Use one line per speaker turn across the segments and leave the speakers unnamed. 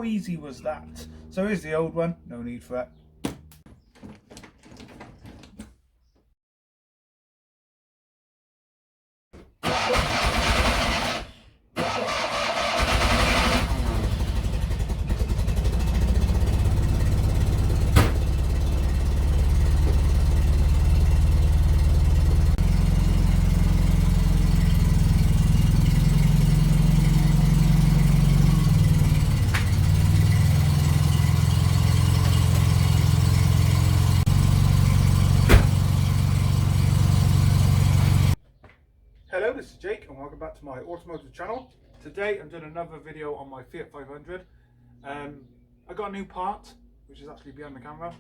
easy was that? So here's the old one, no need for it. Hello, this is Jake and welcome back to my automotive channel. Today I'm doing another video on my Fiat 500. I got a new part, which is actually behind the camera.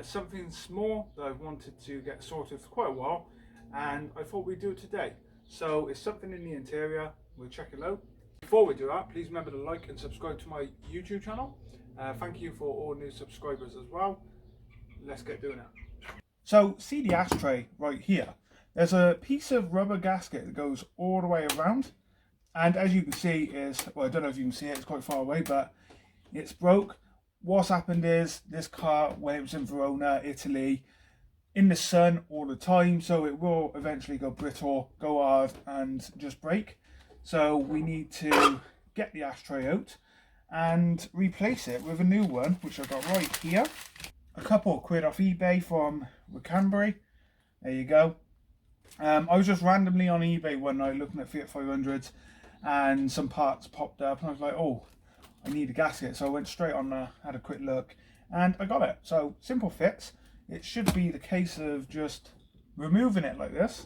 Something small that I've wanted to get sorted for quite a while, and I thought we'd do it today. So it's something in the interior, we'll check it out. Before we do that, please remember to like and subscribe to my YouTube channel. Thank you for all new subscribers as well. Let's get doing it. So see the ashtray right here. There's a piece of rubber gasket that goes all the way around, and as you can see is, well, I don't know if you can see it, it's quite far away, but it's broke. What's happened is this car, when it was in Verona, Italy, in the sun all the time, so it will eventually go brittle, go hard and just break. So we need to get the ashtray out and replace it with a new one, which I've got right here. A couple of quid off eBay from Canberra. There you go. I was just randomly on eBay one night looking at Fiat 500s and some parts popped up and I was like, oh, I need a gasket. So I went straight on there, had a quick look and I got it. So simple fix. It should be the case of just removing it like this.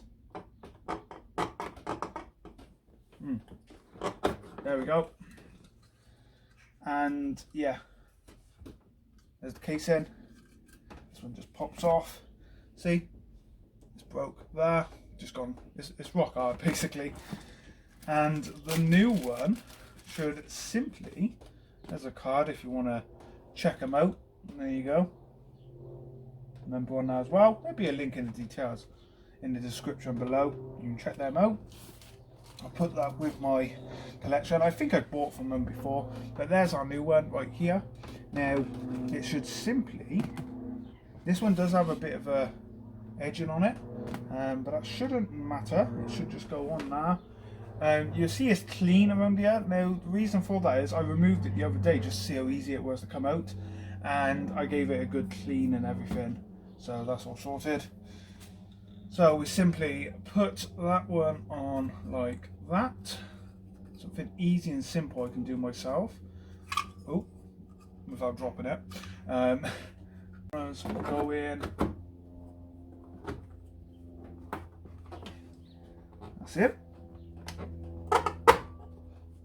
There we go. And yeah, there's the case in. This one just pops off. See? It's broke there, just gone, it's rock hard basically. And the new one should simply, there's a card if you want to check them out, and there you go. Number one there as well. There'll be a link in the details in the description below, you can check them out. I'll put that with my collection. I think I bought from them before, but there's our new one right here. Now it should simply, this one does have a bit of a edging on it, but that shouldn't matter. It should just go on now. You'll see it's clean around here. Now the reason for that is I removed it the other day just to see how easy it was to come out, and I gave it a good clean and everything, so that's all sorted. So we simply put that one on like that, something easy and simple I can do myself, oh, without dropping it. So we'll go in. That's it.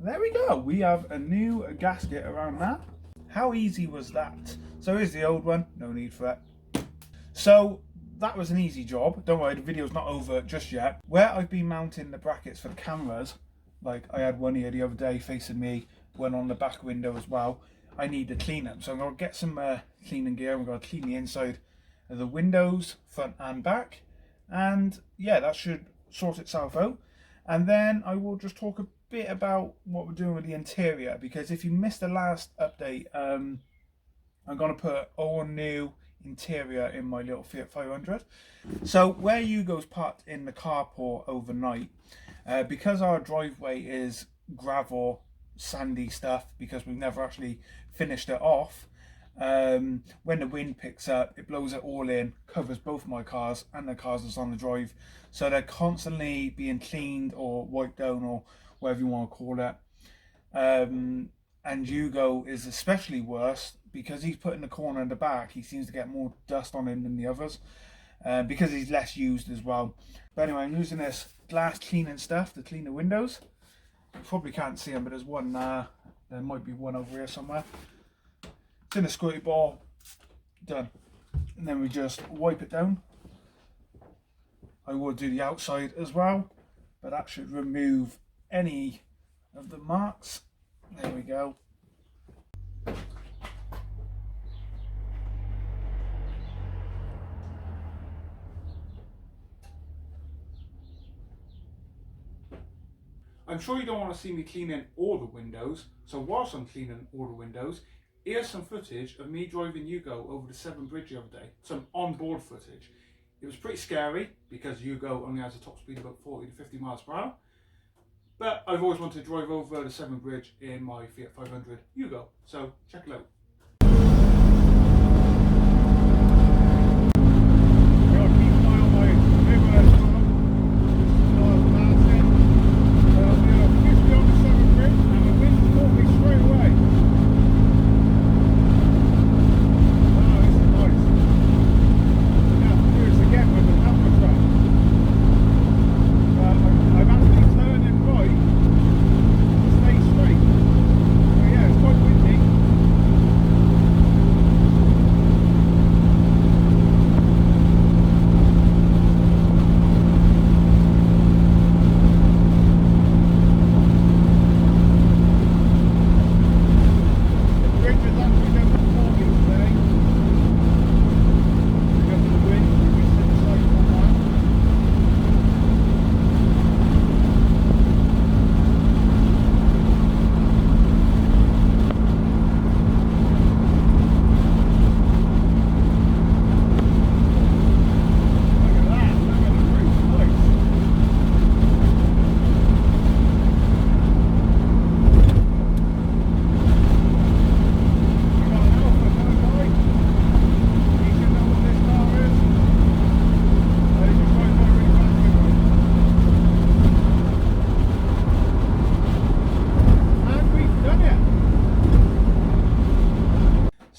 There we go. We have a new gasket around that. How easy was that? So here's the old one. No need for it. So that was an easy job. Don't worry, the video's not over just yet. Where I've been mounting the brackets for the cameras, like I had one here the other day facing me, one on the back window as well, I need to clean them. So I'm going to get some cleaning gear. I'm going to clean the inside of the windows, front and back. And yeah, that should sort itself out, and then I will just talk a bit about what we're doing with the interior, because if you missed the last update, I'm going to put all new interior in my little Fiat 500. So where Hugo's parked in the carport overnight, because our driveway is gravel, sandy stuff, because we've never actually finished it off, when the wind picks up, it blows it all in, covers both my cars and the cars that's on the drive, so they're constantly being cleaned or wiped down or whatever you want to call it. And Hugo is especially worse because he's put in the corner in the back. He seems to get more dust on him than the others, because he's less used as well. But anyway, I'm using this glass cleaning stuff to clean the windows. You probably can't see them, but there's one there. There might be one over here somewhere. It's in a squirty ball, done. And then we just wipe it down. I will do the outside as well, but that should remove any of the marks. There we go. I'm sure you don't want to see me cleaning all the windows, so whilst I'm cleaning all the windows, here's some footage of me driving Hugo over the Severn Bridge the other day, some on-board footage. It was pretty scary because Hugo only has a top speed of about 40 to 50 miles per hour, but I've always wanted to drive over the Severn Bridge in my Fiat 500 Hugo, so check it out.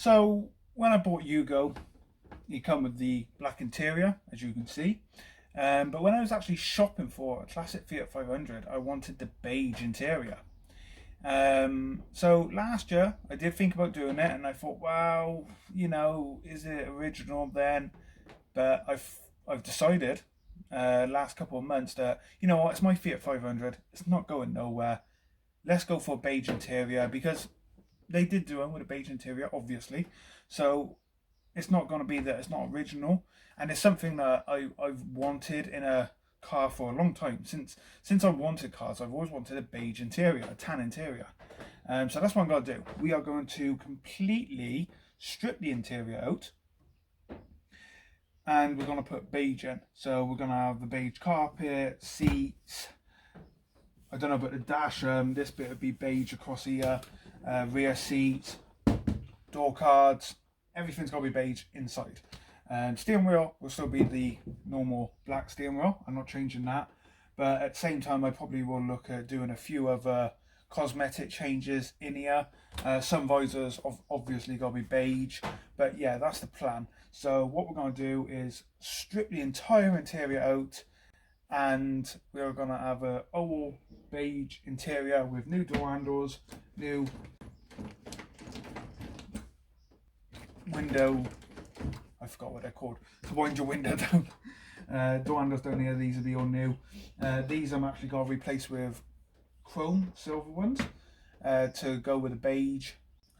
So when I bought Hugo, he come with the black interior, as you can see. But when I was actually shopping for a Classic Fiat 500, I wanted the beige interior. So last year I did think about doing it, and I thought, well, you know, is it original then? But I've decided last couple of months that, you know what, it's my Fiat 500. It's not going nowhere. Let's go for a beige interior, because they did do one with a beige interior, obviously. So it's not going to be that it's not original, and it's something that I've wanted in a car for a long time. Since I've wanted cars, I've always wanted a beige interior, a tan interior. So that's what I'm going to do. We are going to completely strip the interior out, and we're going to put beige in. So we're going to have the beige carpet, seats. I don't know about the dash. This bit would be beige across here. Rear seat, door cards, everything's got to be beige inside. Steering wheel will still be the normal black steering wheel. I'm not changing that, but at the same time I probably will look at doing a few other cosmetic changes in here. Some visors obviously got to be beige, but yeah, that's the plan. So what we're going to do is strip the entire interior out, and we're going to have a oval beige interior with new door handles, new window, I forgot what they're called, to wind your window down. Door handles down here, these will be all new. These I'm actually going to replace with chrome silver ones to go with the beige.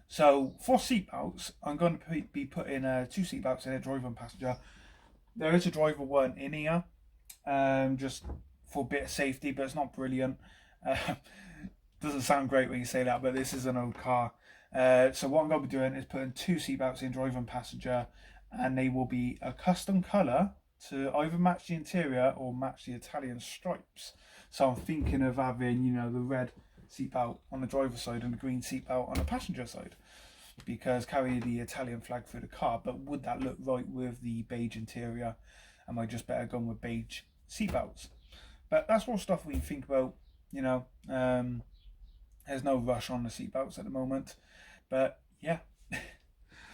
So for seat belts, I'm going to be putting 2 seat belts in a driver and passenger. There is a driver one in here, just for a bit of safety, but it's not brilliant. Doesn't sound great when you say that, but this is an old car. So what I'm going to be doing is putting 2 seatbelts in driver and passenger, and they will be a custom colour to either match the interior or match the Italian stripes. So I'm thinking of having, you know, the red seatbelt on the driver's side and the green seatbelt on the passenger side, because carry the Italian flag through the car. But would that look right with the beige interior? Am I just better going with beige seatbelts? But that's all stuff we can think about, you know. There's no rush on the seatbelts at the moment, but yeah.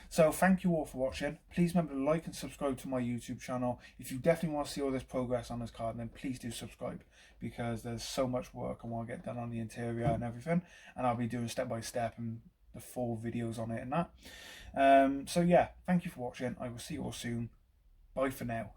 So thank you all for watching. Please remember to like and subscribe to my YouTube channel. If you definitely want to see all this progress on this car, then please do subscribe, because there's so much work I want to get done on the interior and everything, and I'll be doing step by step and the full videos on it and that. So yeah, thank you for watching. I will see you all soon. Bye for now.